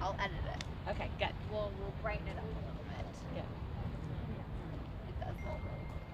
I'll edit it. Okay, good. We'll brighten it up a little bit. Good. It does look really cool.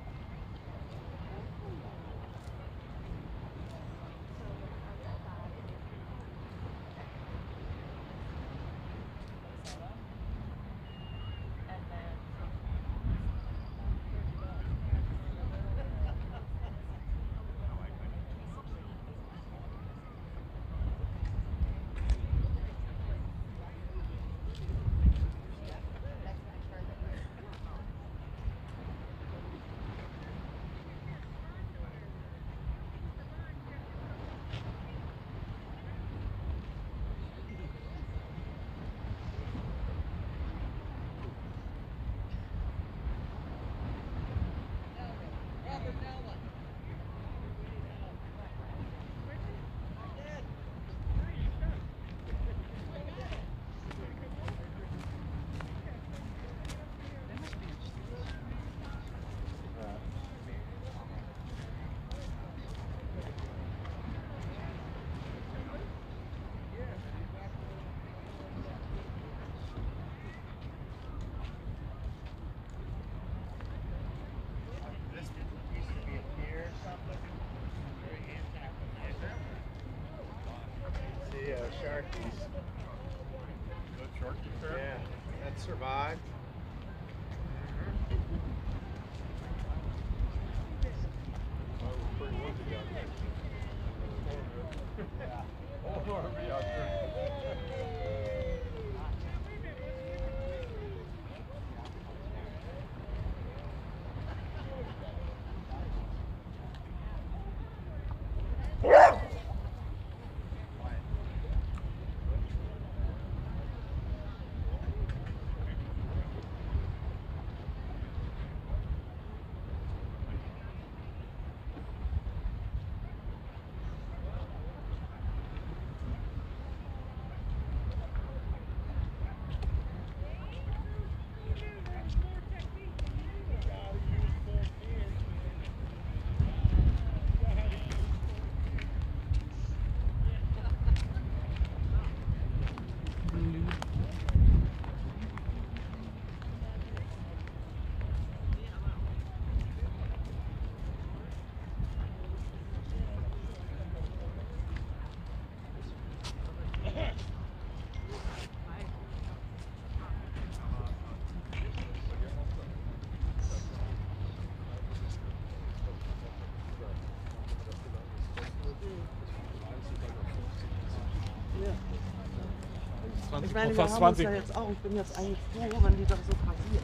Sharkies. Good Sharkies there? Yeah, that survived. Oh, it was pretty windy down there. Yeah. Oh, it'll be out there. Ich meine, wir haben uns ja jetzt auch, ich bin jetzt eigentlich froh, wenn die doch so passiert.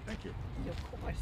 Thank you. Of course.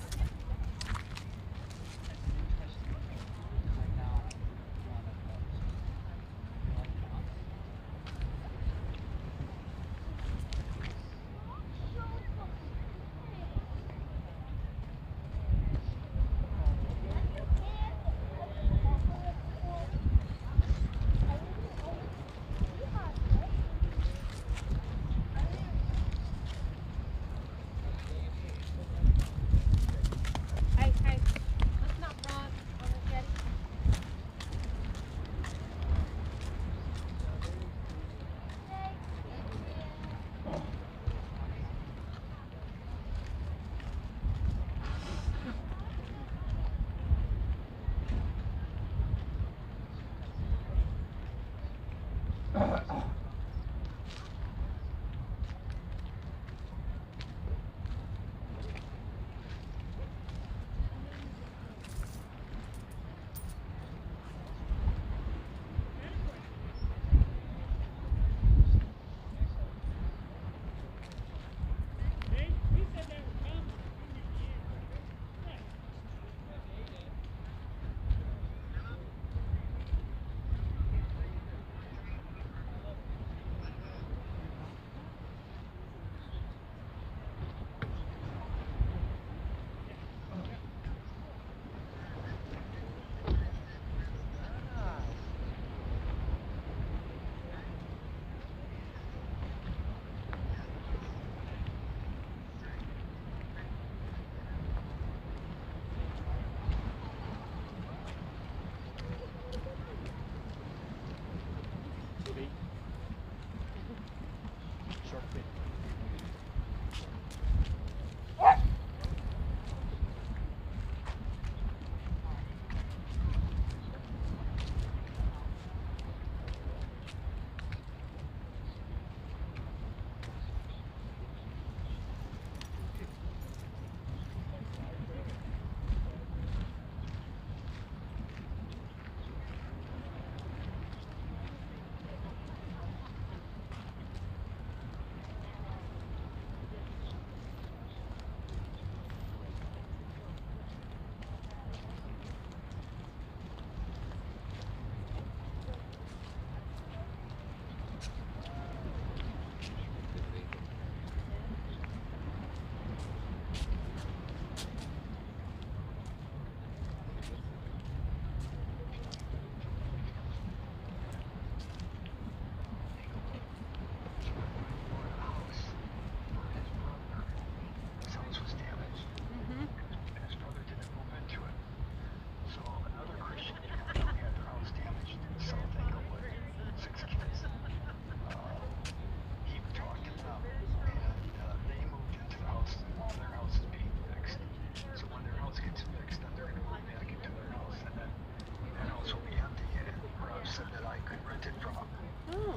Oh.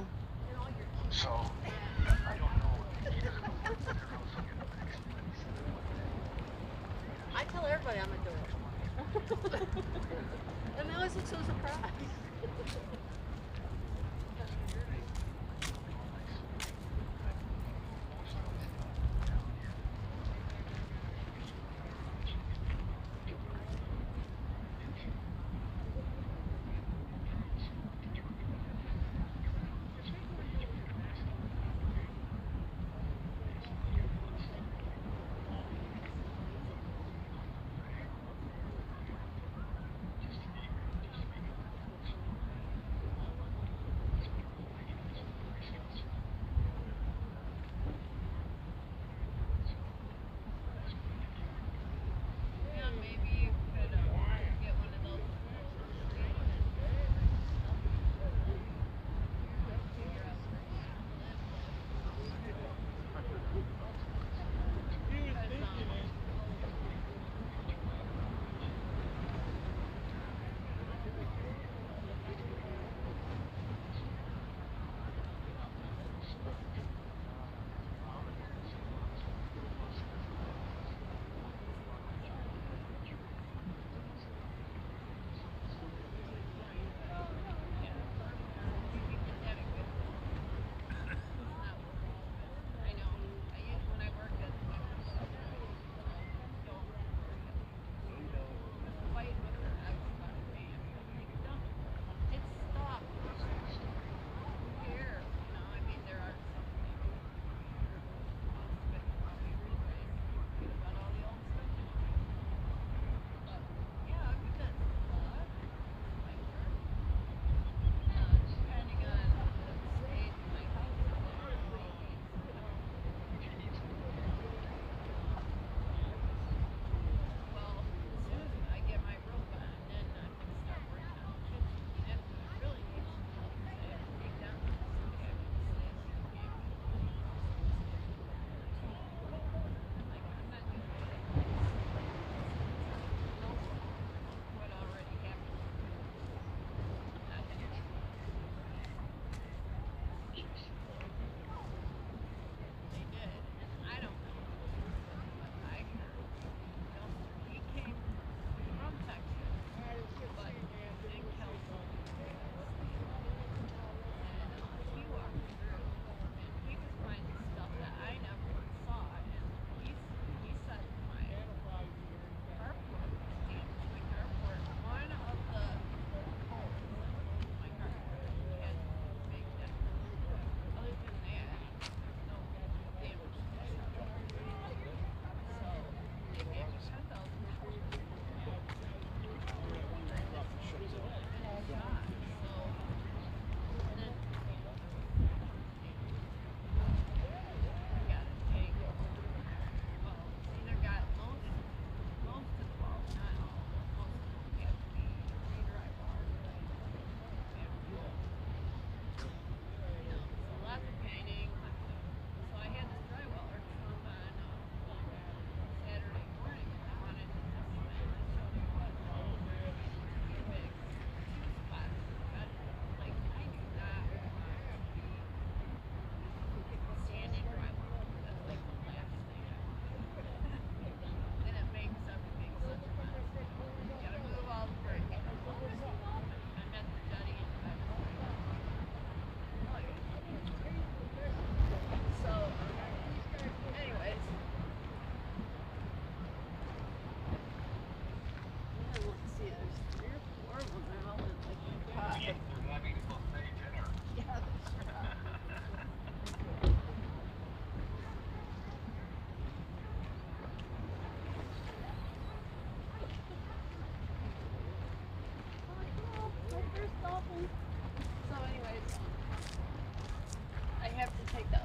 So, I don't know. They're also gonna fix it. I tell everybody I'm gonna do it. And they always look so surprised.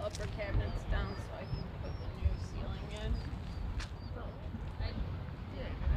upper cabinets down so I can put the new ceiling in. I did.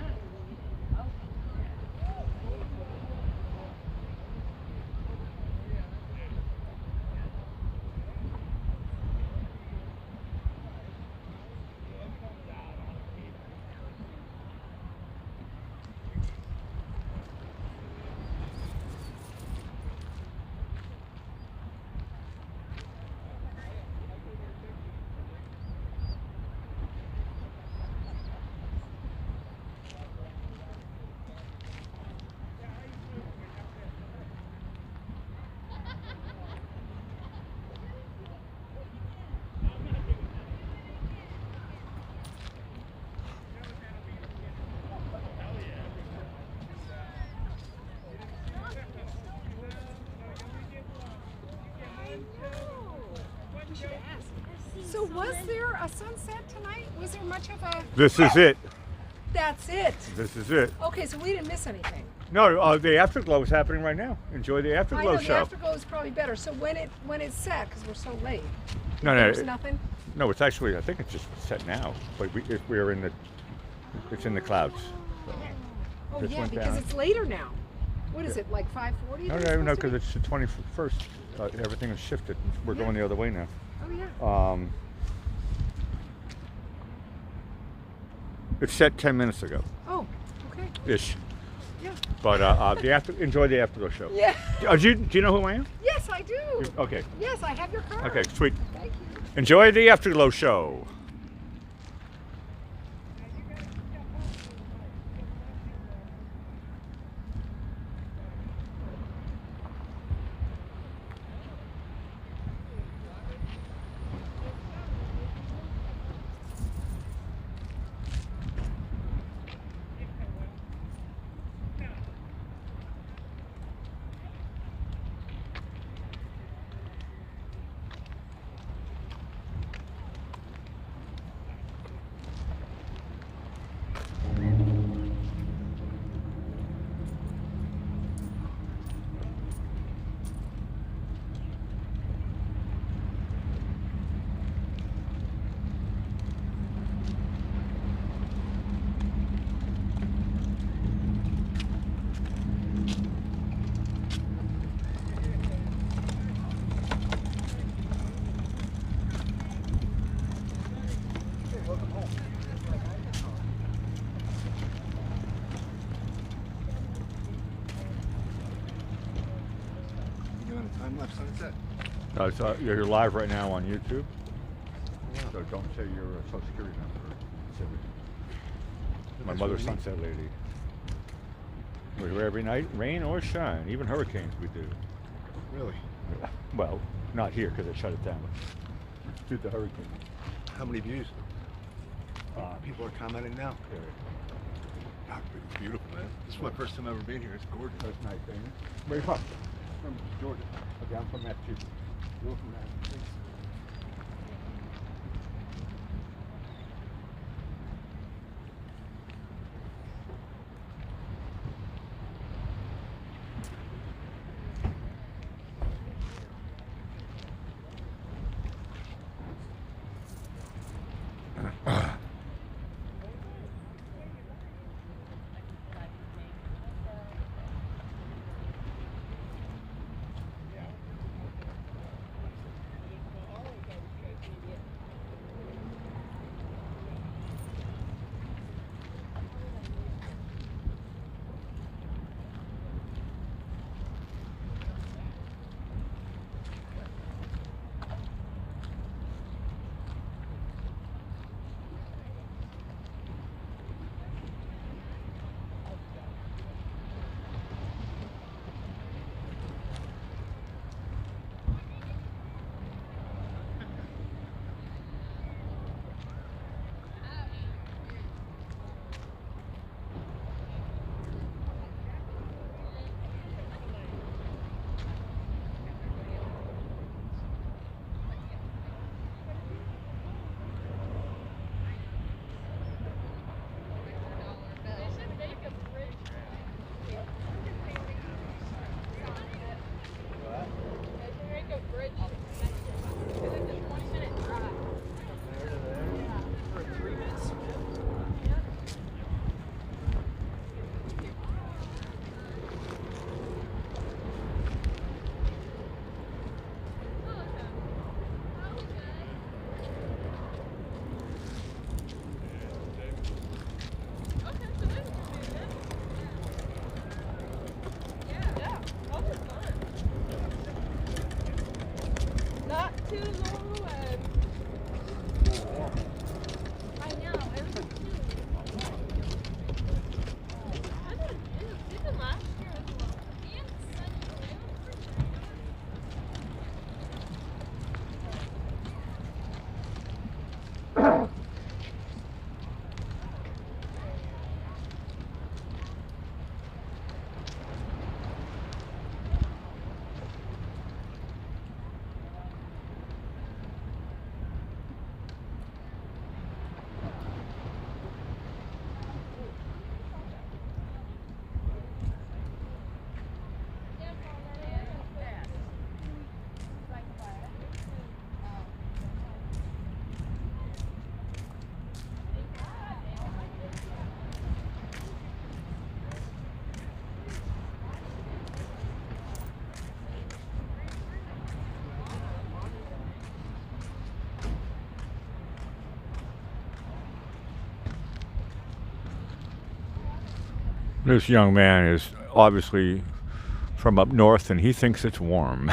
So was there a sunset tonight? Was there much of a... This is it. That's it. This is it. Okay, so we didn't miss anything. No, the Afterglow is happening right now. Enjoy the I Afterglow know show. the Afterglow is probably better. So when it's set, because we're so late, No, there's nothing? No, it's actually, I think it's just set now. But we're in the, it's in the clouds. So Oh this yeah, went because down. it's later now. What is it, like 5:40? No, because it's the 21st. Everything has shifted. We're going the other way now. Oh yeah. It's set 10 minutes ago, Oh, okay. ish. Yeah. But enjoy the Afterglow show. Yeah. Do you know who I am? Yes, I do. Okay. Yes, I have your card. Okay, sweet. Thank you. Enjoy the Afterglow show. Time lapse sunset. You're live right now on YouTube. So don't say your social security number. Say my mother's sunset lady. We're here every night, rain or shine, even hurricanes we do. Really? Well, not here because they shut it down. Due to the hurricane. How many views? People are commenting now. God, it's beautiful, man. This is my first time ever being here. It's gorgeous. That's nice, ain't it? Where are you from? From Georgia. Okay, I'm from Massachusetts. You're from Massachusetts. This young man is obviously from up north, and he thinks it's warm.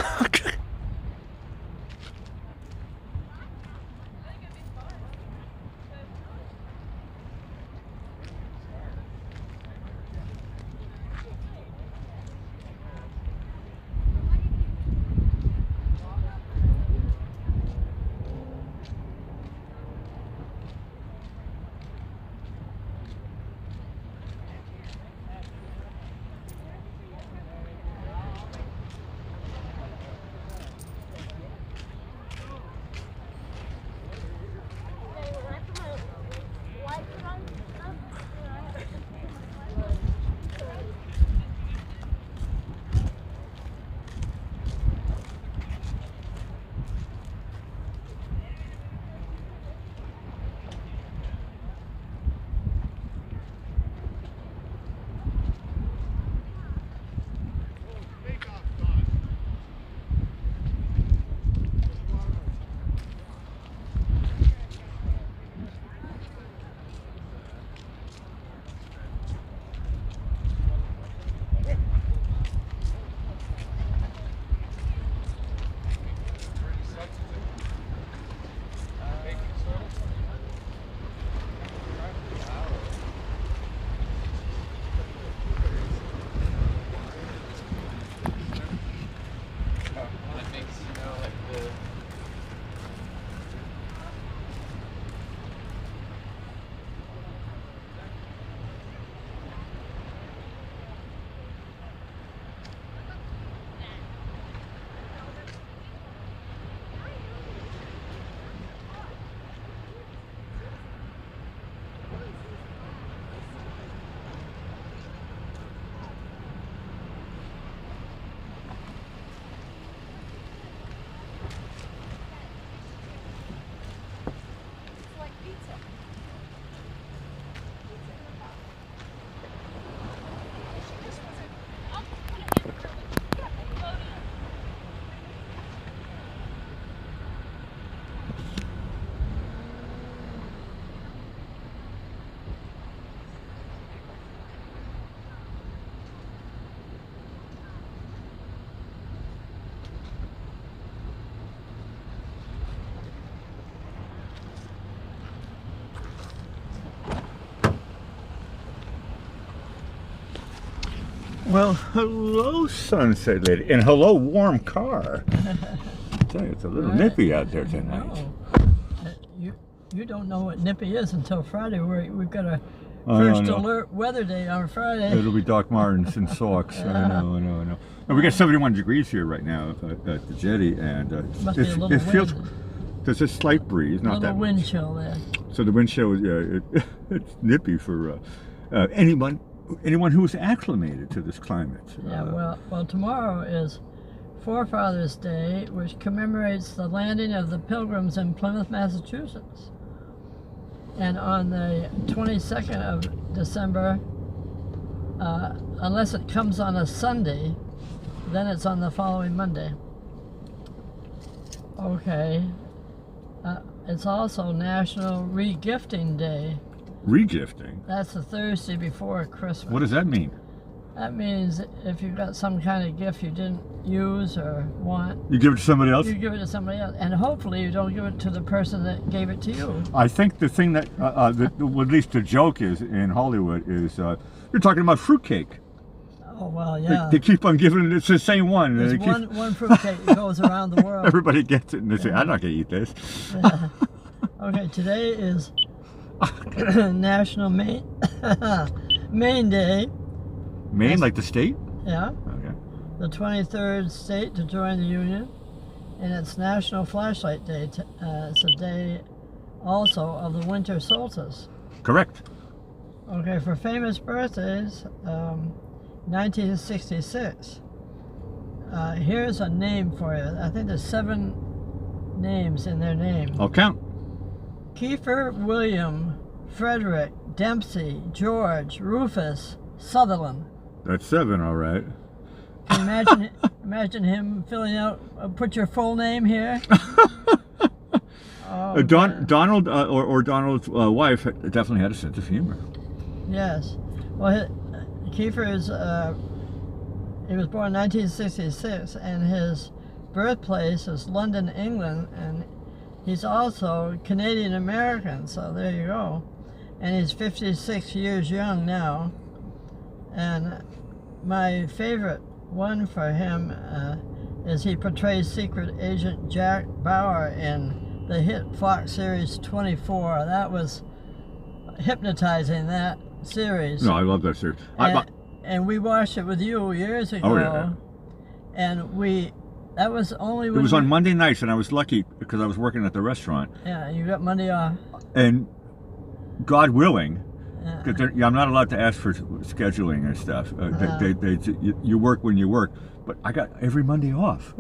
Well, hello, sunset lady, and hello, warm car. I tell you, it's a little nippy out there tonight. You don't know what nippy is until Friday. We've got a first alert weather day on Friday. It'll be Doc Martens and socks. I know. And we got 71 degrees here right now at the Jetty, and it feels. There's a slight breeze, not that much. Wind chill there. So the wind chill, it's nippy for anyone who's acclimated to this climate. Yeah, well, tomorrow is Forefathers Day, which commemorates the landing of the Pilgrims in Plymouth, Massachusetts. And on the 22nd of December, unless it comes on a Sunday, then it's on the following Monday. Okay. It's also National Regifting Day. Regifting? That's the Thursday before Christmas. What does that mean? That means if you've got some kind of gift you didn't use or want, you give it to somebody else? You give it to somebody else. And hopefully you don't give it to the person that gave it to you. I think the thing that, well, at least the joke is in Hollywood is, you're talking about fruitcake. Oh, well, yeah. They keep on giving it, it's the same one. There's one fruitcake that goes around the world. Everybody gets it and they say, I'm not going to eat this. Yeah. Okay, today is National Maine Day. Maine, like the state? Yeah. Okay. The 23rd state to join the Union. And it's National Flashlight Day. It's a day also of the winter solstice. Correct. Okay, for famous birthdays, 1966. Here's a name for you. I think there's 7 names in their name. I'll count. Kiefer, William, Frederick, Dempsey, George, Rufus, Sutherland. That's 7, all right. Can you imagine him filling out, put your full name here? Donald or Donald's wife definitely had a sense of humor. Yes. Well, Kiefer's, he was born in 1966, and his birthplace is London, England, and he's also Canadian American, so there you go. And he's 56 years young now. And my favorite one for him is he portrays Secret Agent Jack Bauer in the hit Fox series 24. That was hypnotizing, that series. No, I love that series. And we watched it with you years ago. Oh, yeah. And that was only when it was on Monday nights, and I was lucky because I was working at the restaurant. Yeah, you got Monday off. And God willing, because I'm not allowed to ask for scheduling and stuff. You work when you work, but I got every Monday off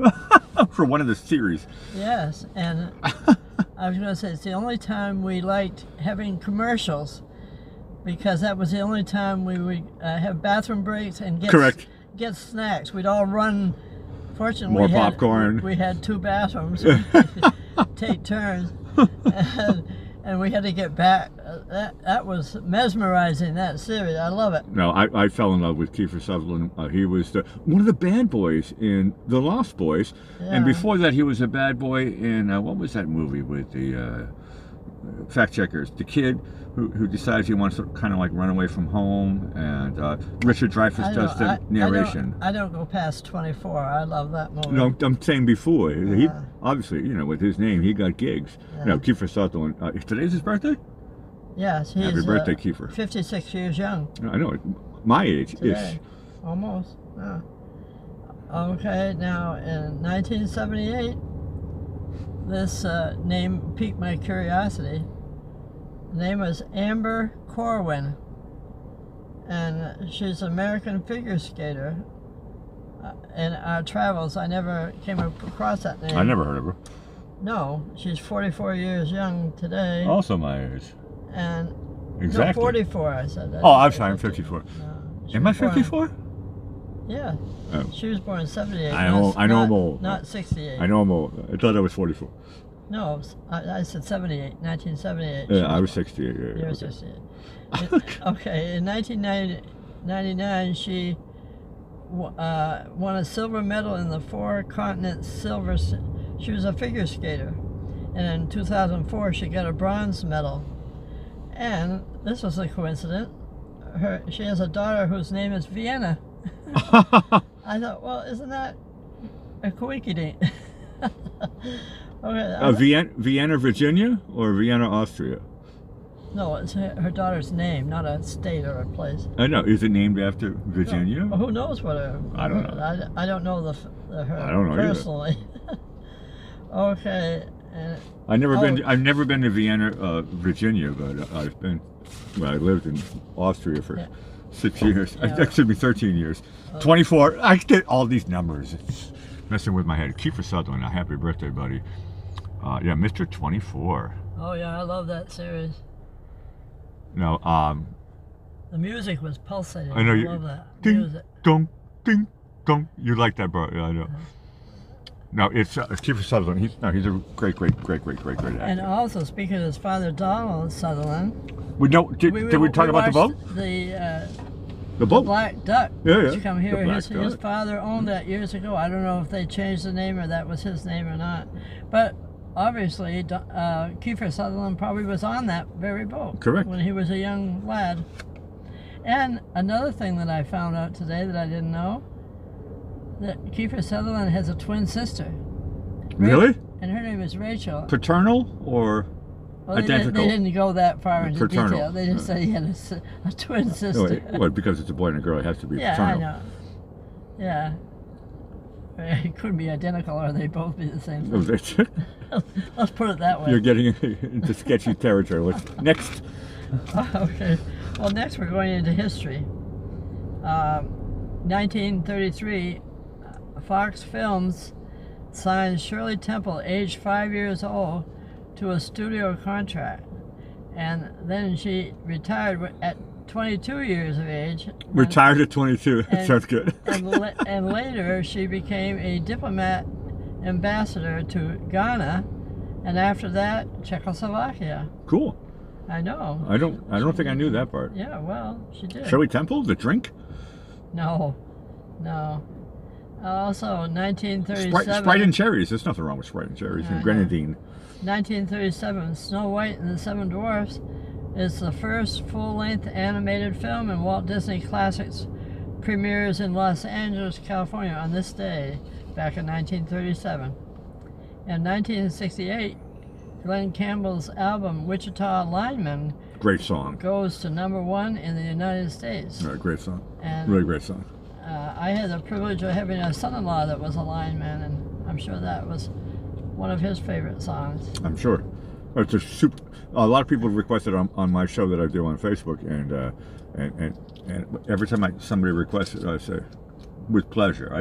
for one of the series. Yes, and I was going to say it's the only time we liked having commercials, because that was the only time we would have bathroom breaks and get snacks. We'd all run. Fortunately, more popcorn. We had 2 bathrooms. Take turns, and we had to get back. That was mesmerizing, that series. I love it. No, I fell in love with Kiefer Sutherland. He was one of the bad boys in The Lost Boys, and before that, he was a bad boy in what was that movie with the fact checkers? The kid who decides he wants to kind of like run away from home, and Richard Dreyfuss does the narration. I don't go past 24. I love that movie. No, I'm saying before. He obviously, with his name, he got gigs. Kiefer Sutherland. Today's his birthday? Yes, he's happy birthday, Kiefer. 56 years young. I know, my age-ish. Almost. Yeah. Okay, now in 1978, this name piqued my curiosity. The name was Amber Corwin, and she's an American figure skater. In our travels, I never came across that name. I never heard of her. No, she's 44 years young today. Also my age. And exactly. No, 44, I said. Oh, I'm sorry, I'm 54. No, am I 54? Yeah. Oh. She was born in 78. I know I'm old. Not 68. I know I'm old. I thought I was 44. No, I said 78, 1978. Yeah, I was 68. Yeah, you were 68. Okay, in 1999, she won a silver medal in the 4-continent silver. She was a figure skater. And in 2004, she got a bronze medal. And this was a coincidence. She has a daughter whose name is Vienna. I thought, well, isn't that a coinkydink? Okay, Vienna, Virginia, or Vienna, Austria? No, it's her daughter's name, not a state or a place. I know. Is it named after Virginia? No. Well, who knows what her? I don't know. I don't know her I don't know personally. Okay. I've never been to Vienna, Virginia, but I've been. Well, I lived in Austria for 6 years. Yeah. That should be 13 years. 24. I get all these numbers. It's messing with my head. Kiefer Sutherland, a happy birthday, buddy. Yeah, Mr. 24. Oh yeah, I love that series. No, the music was pulsating. I know I love that ding, music. Dong, ding, dong. You like that, bro? Yeah, I know. No, it's Kiefer Sutherland. He's a great actor. And also, speaking of his father, Donald Sutherland. Did we talk about the boat? The boat. The Black Duck. Yeah. Did you come here? His father owned that years ago. I don't know if they changed the name or that was his name or not. But obviously, Kiefer Sutherland probably was on that very boat. Correct. When he was a young lad. And another thing that I found out today that I didn't know, that Kiefer Sutherland has a twin sister. Really? And her name is Rachel. Paternal or identical? They didn't go that far into Paternal. detail. They just said he had a twin sister. No, what, because it's a boy and a girl, it has to be paternal. Yeah, I know. Yeah. It could be identical, or they both be the same thing. Let's put it that way. You're getting into sketchy territory. Next. Okay. Well, next we're going into history. 1933, Fox Films signed Shirley Temple, age 5 years old, to a studio contract. And then she retired at 22 years of age. Retired at 22. Sounds good. And later she became a diplomat ambassador to Ghana, and after that, Czechoslovakia. Cool. I know. I don't think I knew that part. Yeah, well, she did. Shirley Temple, the drink? No. Also, 1937. Sprite and cherries. There's nothing wrong with Sprite and cherries. And grenadine. 1937, Snow White and the Seven Dwarfs is the first full-length animated film in Walt Disney Classics. Premieres in Los Angeles, California on this day, back in 1937. In 1968, Glenn Campbell's album Wichita Lineman Great song. goes to #1 in the United States. Great song. And Really great song. I had the privilege of having a son-in-law that was a lineman, and I'm sure that was one of his favorite songs. I'm sure. It's a lot of people requested on my show that I do on Facebook, and every time somebody requests it, I say, with pleasure.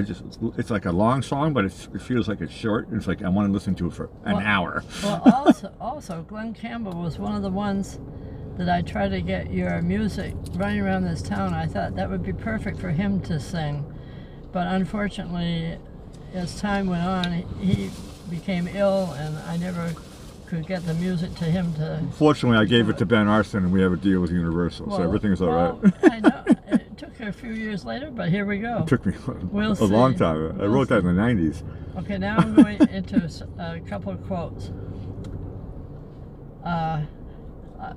It's like a long song, but it feels like it's short. It's like I want to listen to it for an hour. Well, also, Glenn Campbell was one of the ones that I tried to get your music running around this town. I thought that would be perfect for him to sing. But unfortunately, as time went on, he became ill, and I never could get the music to him to... Fortunately, I gave it to Ben Arson, and we have a deal with Universal, so everything's all right. I know. It took a few years later, but here we go. It took me a long time. I wrote that in the 90s. Okay, now I'm going into a couple of quotes.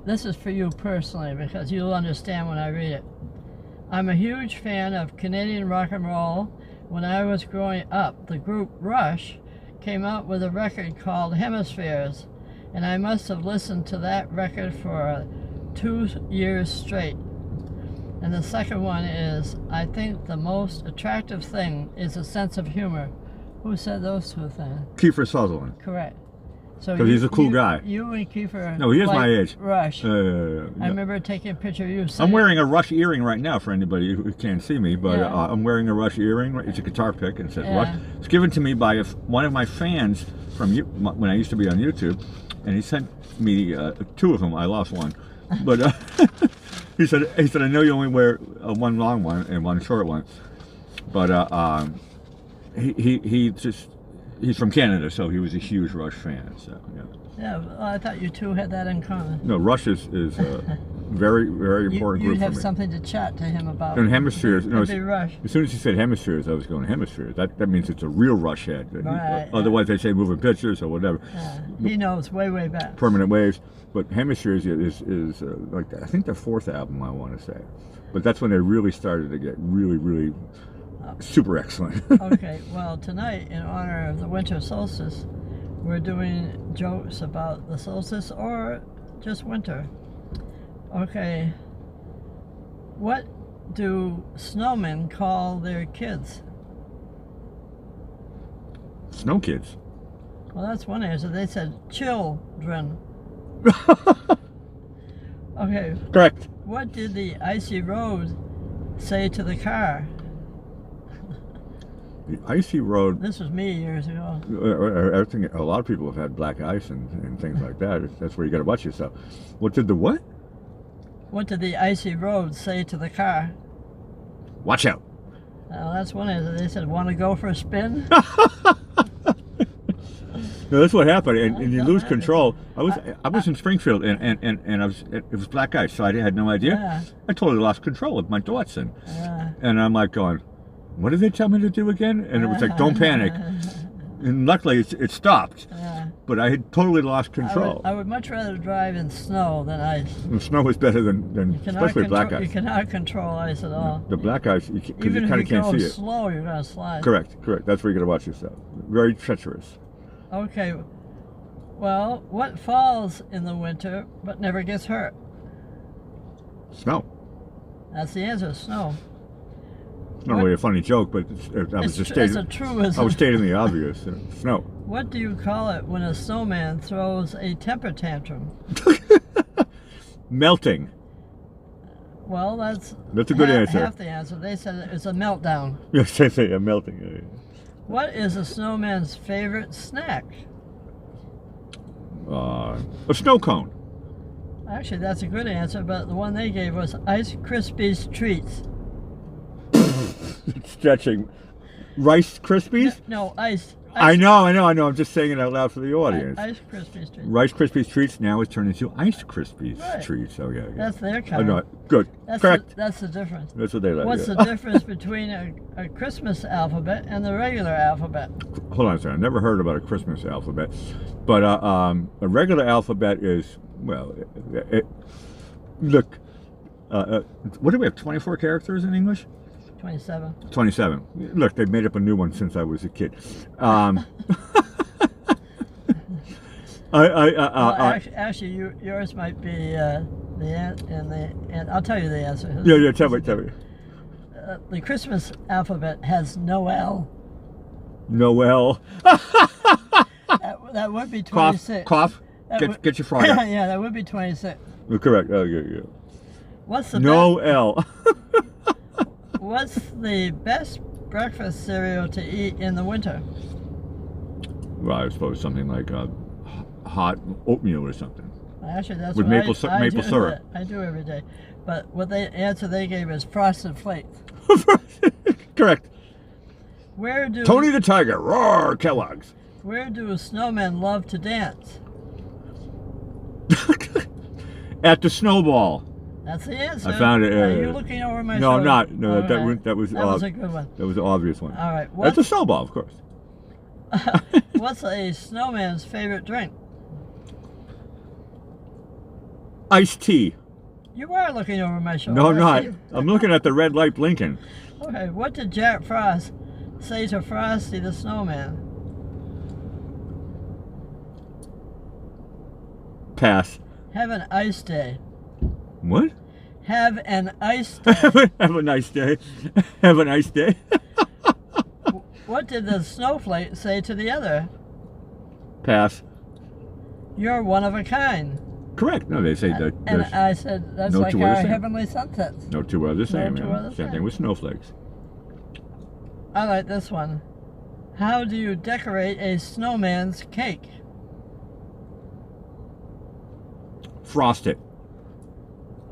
This is for you personally, because you'll understand when I read it. I'm a huge fan of Canadian rock and roll. When I was growing up, the group Rush came out with a record called Hemispheres, and I must have listened to that record for 2 years straight. And the second one is, I think the most attractive thing is a sense of humor. Who said those two things? Kiefer Sutherland. Correct. So Because he's a cool guy. You and Kiefer. No, he is my age. Rush. I I remember taking a picture of you. I'm wearing a Rush earring right now for anybody who can't see me, but I'm wearing a Rush earring. It's a guitar pick, and it says Rush. It's given to me by one of my fans from when I used to be on YouTube, and he sent me 2 of them. I lost one, but he said I know you only wear one long one and one short one, but he's from Canada, so he was a huge Rush fan. So yeah, well, I thought you two had that in common. No, Rush is a very, very important group for me. You'd have something to chat to him about. And Hemispheres, Rush. As soon as he said Hemispheres, I was going Hemispheres. That means it's a real Rush head. Right, Otherwise, they say moving pictures or whatever. He knows way back. Permanent Waves, but Hemispheres is like I think their 4th album, I want to say, but that's when they really started to get really super excellent. Okay, well, tonight, in honor of the winter solstice, we're doing jokes about the solstice or just winter. Okay, what do snowmen call their kids? Snow kids. Well, that's one answer. They said children. Okay. Correct. What did the icy road say to the car? The icy road. This was me years ago. I think a lot of people have had black ice and things like that. That's where you got to watch yourself. What did the what? What did the icy road say to the car? Watch out. That's one answer. They said, "Want to go for a spin?" No, that's what happened, and you lose control. I was in Springfield, and it was black ice, so I had no idea. Yeah. I totally lost control of my Datsun, and I'm like going, "What did they tell me to do again?" And it was like, "Don't panic." And luckily, it stopped. But I had totally lost control. I would much rather drive in snow than ice. And snow is better than especially black ice. You cannot control ice at all. The black ice, because you kind of can't see it. Even if you go slow, you're going to slide. Correct. That's where you got to watch yourself. Very treacherous. Okay. Well, what falls in the winter but never gets hurt? Snow. That's the answer, snow. It's not really a funny joke, but I was just stating. It's a truism. I was stating the obvious. Snow. What do you call it when a snowman throws a temper tantrum? Melting. Well, that's a good answer. Half the answer. They said it's a meltdown. Yes, they say melting. What is a snowman's favorite snack? A snow cone. Actually, that's a good answer, but the one they gave was Ice Krispies treats. Stretching. Rice Krispies? No, ice. I know. I'm just saying it out loud for the audience. Ice Krispies treats. Rice Krispies treats now is turned into Ice Krispies Right. treats. Okay. That's their I kind. know. Good. Correct. That's the difference. That's what they like. What's yeah. the difference between a Christmas alphabet and the regular alphabet? Hold on a second. I never heard about a Christmas alphabet, but a regular alphabet is look. What do we have? 24 characters in English? 27. 27. Look, they've made up a new one since I was a kid. Actually, yours might be and I'll tell you the answer. Yeah, tell me. The Christmas alphabet has no L. Noel. That would be 26. Cough. Get your frog out. Yeah, that would be 26. You're correct. Oh, yeah. What's the Noel. What's the best breakfast cereal to eat in the winter? Well, I suppose something like hot oatmeal or something. Actually, that's with what maple syrup. I do every day. But what the answer they gave is Frosted Flakes. Correct. Where do Tony the Tiger, roar, Kellogg's. Where do snowmen love to dance? At the Snowball. That's the answer. I found it. Are you looking over my No, shoulder? I'm not. No, Okay. that was a good one. That was an obvious one. All right. At the Snowball, of course. What's a snowman's favorite drink? Iced tea. You are looking over my shoulder. No, I'm not. I'm looking at the red light blinking. Okay. What did Jack Frost say to Frosty the Snowman? Pass. Have an ice day. What? Have an ice day. Have a nice day. Have a nice day. What did the snowflake say to the other? Pass. You're one of a kind. Correct. No, they say that. And I said, that's no like two are the our same. heavenly sunsets. No two are the same. two are the Same same. thing with snowflakes. I like this one. How do you decorate a snowman's cake? Frost it.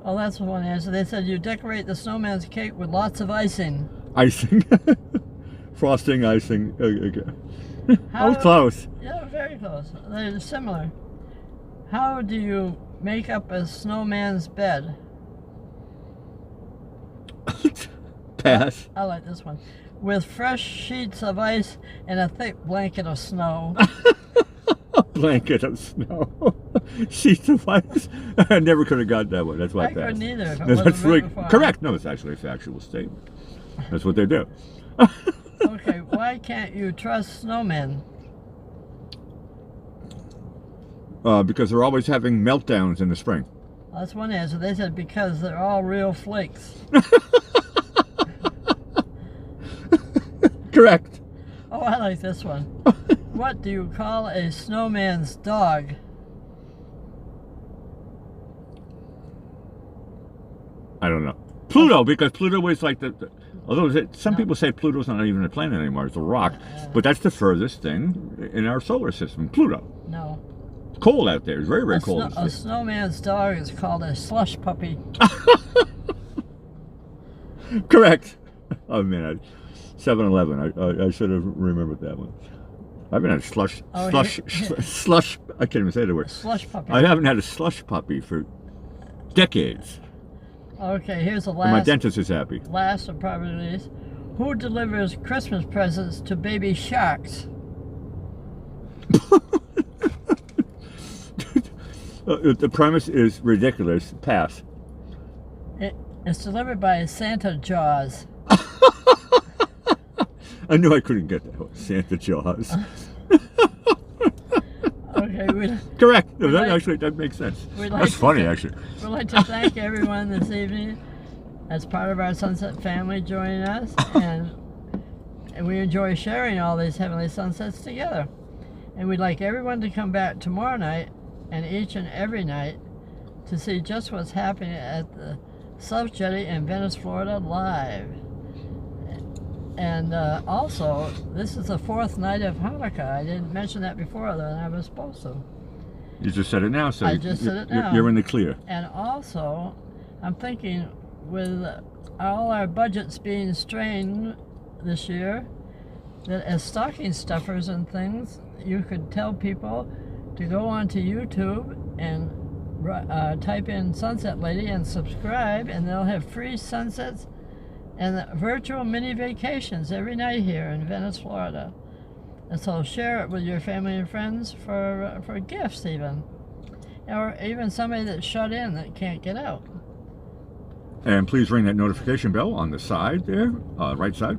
Oh, that's one answer. They said you decorate the snowman's cake with lots of icing. Icing. Frosting, icing. Okay. I was How- close. Yeah, very close. They're similar. How do you make up a snowman's bed? Pass. I like this one. With fresh sheets of ice and a thick blanket of snow. A blanket of snow. Sheets of ice. I never could have got that one. That's why I couldn't either. If it That's wasn't really written for correct. No, it's actually a factual statement. That's what they do. Okay, why can't you trust snowmen? Because they're always having meltdowns in the spring. That's one answer. They said because they're all real flakes. Correct. Oh, I like this one. What do you call a snowman's dog? I don't know. Pluto, because Pluto is like although some people say Pluto's not even a planet anymore, it's a rock, but that's the furthest thing in our solar system, Pluto. No. It's cold out there. It's very, very cold. A snowman's dog is called a slush puppy. Correct. Oh man, 7-Eleven. I should have remembered that one. I haven't had a slush. I can't even say the word. Slush puppy. I haven't had a slush puppy for decades. Okay, here's the And my last. dentist is happy. Last and probably least. Who delivers Christmas presents to baby sharks? The premise is ridiculous. Pass. It's delivered by Santa Jaws. I knew I couldn't get that one. Santa Jaws. Okay, Correct. No, that makes sense. That's funny, actually. We'd like to thank everyone this evening as part of our Sunset family joining us, and we enjoy sharing all these heavenly sunsets together. And we'd like everyone to come back tomorrow night and each and every night to see just what's happening at the South Jetty in Venice, Florida live. And also, this is the 4th night of Hanukkah. I didn't mention that before, though, and I was supposed to. You just said it now, so I just said it now. You're in the clear. And also, I'm thinking with all our budgets being strained this year, that as stocking stuffers and things, you could tell people to go onto YouTube and type in Sunset Lady and subscribe, and they'll have free sunsets and virtual mini vacations every night here in Venice, Florida. And so share it with your family and friends for gifts even. Or even somebody that's shut in that can't get out. And please ring that notification bell on the side there, right side.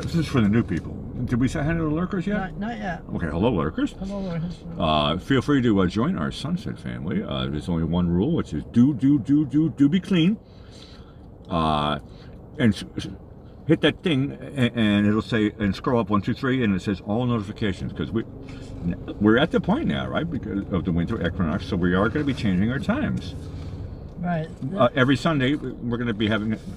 This is for the new people. Did we say hi to the lurkers yet? Not yet. Okay, hello lurkers. Hello lurkers. Feel free to join our Sunset family. There's only one rule, which is do be clean. And hit that thing, and it'll say, and scroll up 1, 2, 3, and it says all notifications, because we're at the point now, right, because of the winter equinox, so we are going to be changing our times. Right. Every Sunday, we're going to be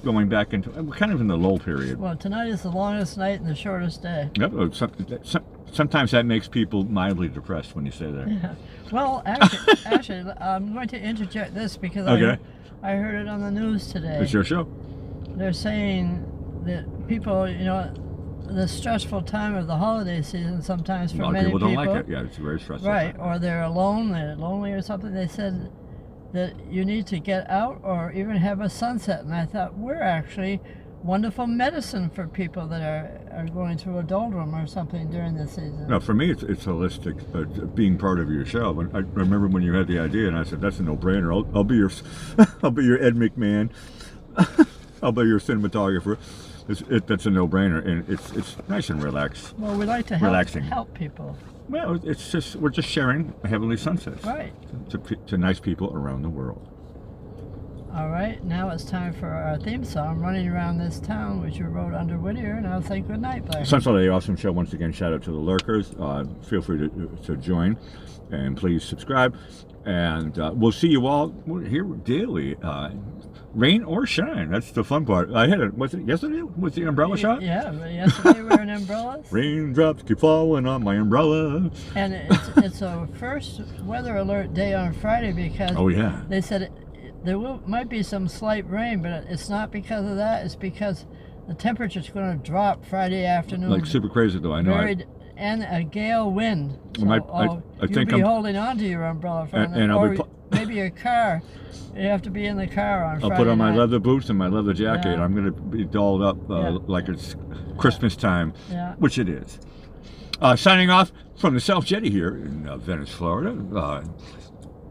going back into, we're kind of in the lull period. Well, tonight is the longest night and the shortest day. Yep. Sometimes that makes people mildly depressed when you say that. Yeah. Well, actually, I'm going to interject this because I heard it on the news today. It's your show. They're saying that people, you know, the stressful time of the holiday season sometimes for many people. A lot of people don't like it. Yeah, it's very stressful. Right, or they're alone, they're lonely or something. They said that you need to get out or even have a sunset. And I thought, we're actually wonderful medicine for people that are going through a doldrum or something during the season. No, for me, it's holistic, being part of your show. And I remember when you had the idea, and I said, that's a no-brainer. I'll be your, I'll be your Ed McMahon. I'll be your cinematographer. That's a no-brainer, and it's nice and relaxed. Well, we like to help people. Well, we're just sharing heavenly sunsets, right, to nice people around the world. All right, now it's time for our theme song, Running Around This Town, which you wrote under Whittier, and I'll say good night, Blair. Sunset Lady, awesome show. Once again, shout out to the lurkers. Feel free to join, and please subscribe. And we'll see you all here daily, rain or shine. That's the fun part. I had was it yesterday? Was the umbrella shot? Yeah, yesterday we were in umbrellas. Raindrops keep falling on my umbrella. And it's a first weather alert day on Friday because they said there might be some slight rain, but it's not because of that. It's because the temperature's going to drop Friday afternoon. Like super crazy though, I know. And a gale wind. So, I think you'll be holding on to your umbrella maybe your car. You have to be in the car on Friday I'll put on my night. Leather boots and my leather jacket. I'm going to be dolled up like it's Christmas time, which it is. Signing off from the South Jetty here in Venice, Florida.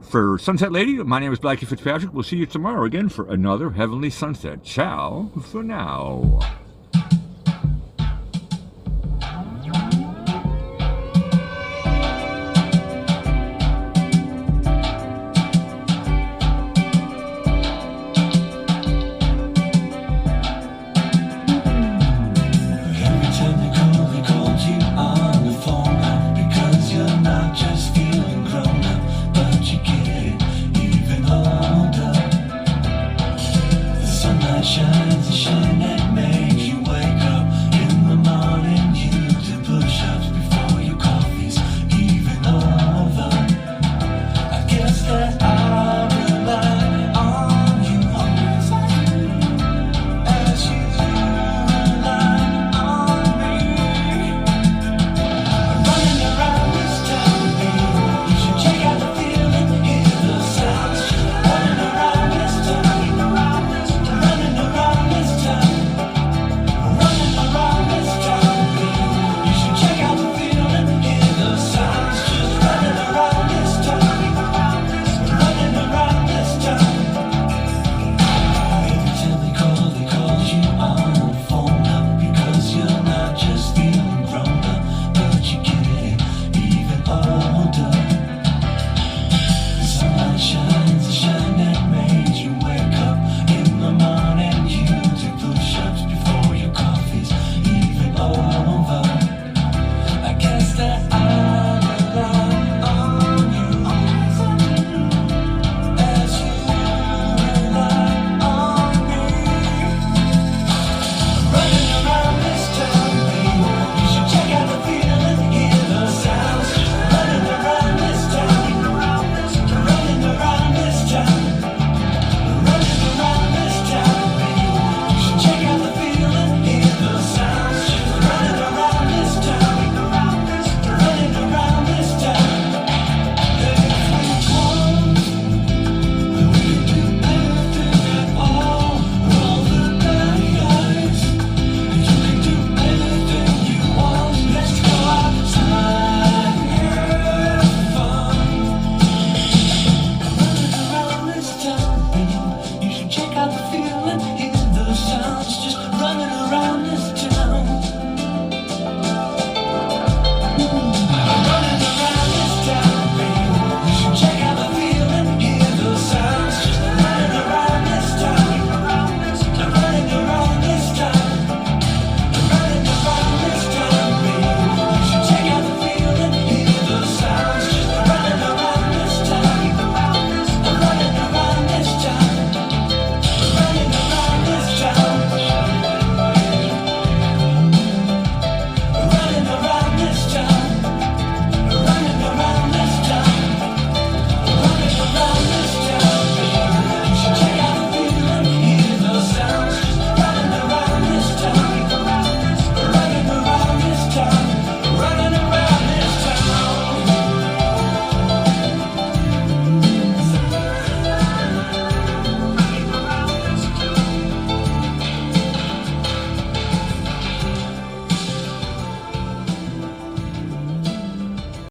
For Sunset Lady, my name is Blackie Fitzpatrick. We'll see you tomorrow again for another Heavenly Sunset. Ciao for now.